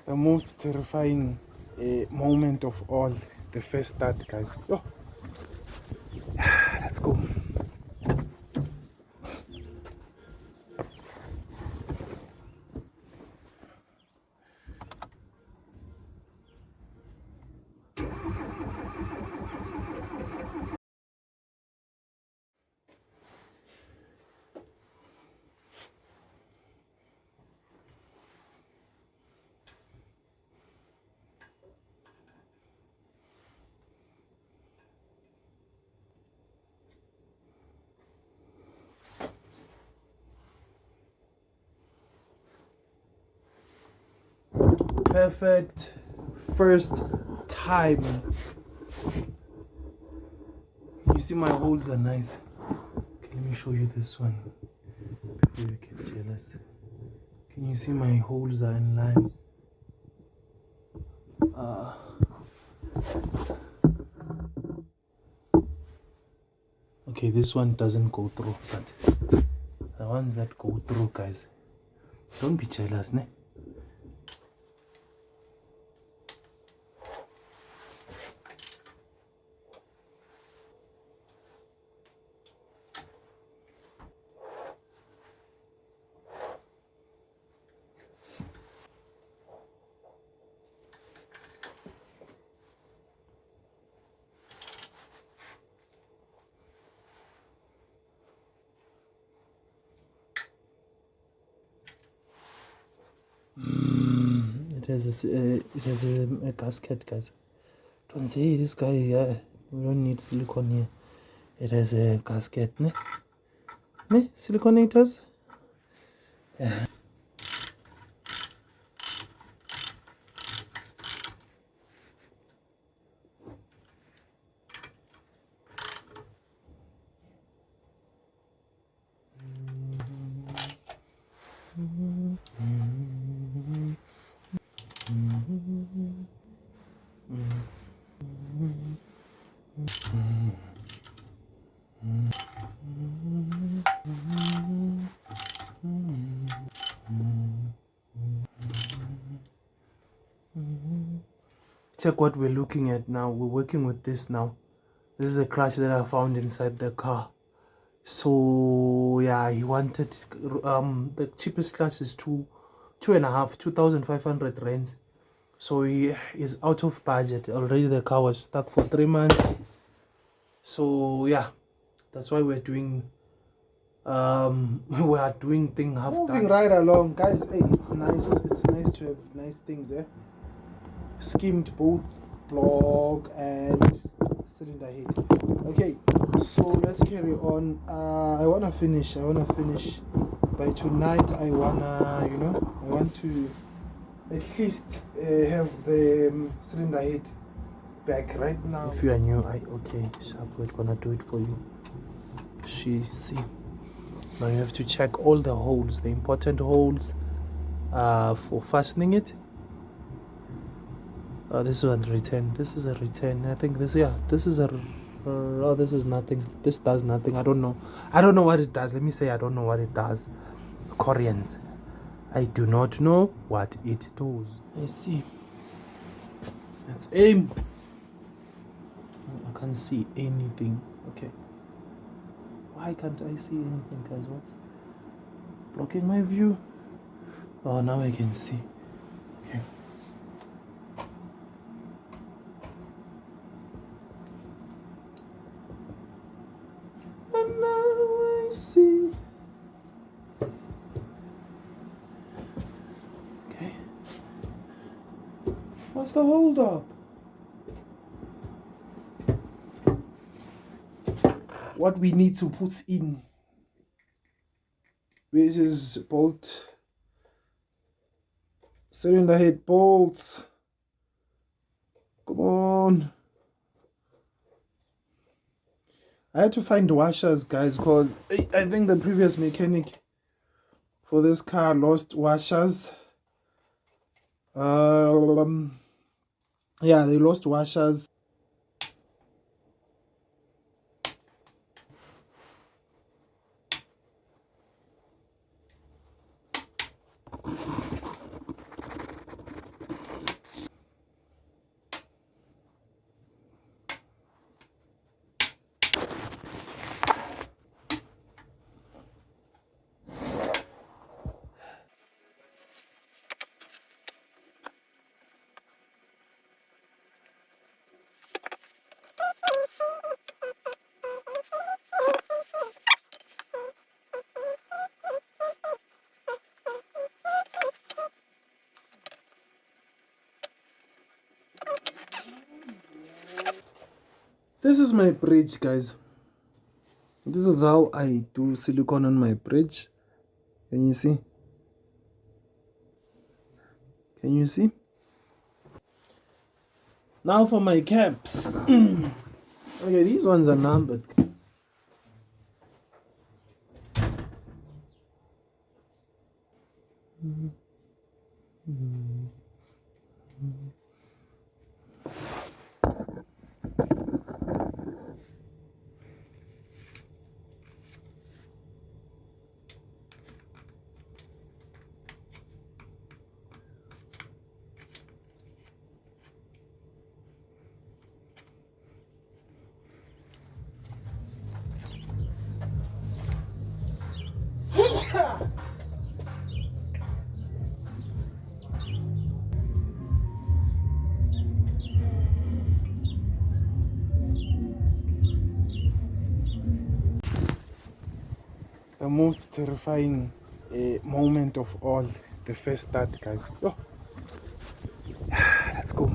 the most terrifying moment of all, the first start, guys. Yo, let's go. Perfect first time. You see my holes are nice. Okay, let me show you this one before you get jealous. Can you see my holes are in line? Okay, this one doesn't go through, but the ones that go through, guys, don't be jealous, ne? It has a gasket, guys. Don't say, hey, this guy, we don't need silicone here. It has a gasket, ne? Ne? Siliconators? Yeah. Check what we're looking at now. We're working with this now. This is a clutch that I found inside the car. So yeah, he wanted the cheapest clutch is 2,500 rands. So he is out of budget already. The car was stuck for 3 months. So yeah, that's why we're doing we are doing thing half moving done. Right along, guys. Hey, it's nice to have nice things there. Skimmed both block and cylinder head. Okay, so let's carry on. I wanna finish by tonight. I want to at least have the cylinder head back right now. If you are new, okay, sharp, we're gonna do it for you. See, now you have to check all the holes, the important holes for fastening it. This is a return. This is a return. I think this, yeah, this is a oh, this is nothing. This does nothing. I don't know what it does. Let me say I don't know what it does. Koreans, I do not know what it does. I see. Let's aim. I can't see anything. Okay, why can't I see anything, guys? What's blocking my view? Oh, now I can see. Okay. And now I see. Okay. What's the hold up? What we need to put in, which is bolt, cylinder head bolts. Come on. I had to find washers, guys, because I think the previous mechanic for this car lost washers. Yeah, they lost washers. This is my bridge, guys. This is how I do silicone on my bridge. Can you see? Can you see? Now for my caps. Okay, these ones are numbered. The most terrifying moment of all, the first start, guys. Oh. Let's go.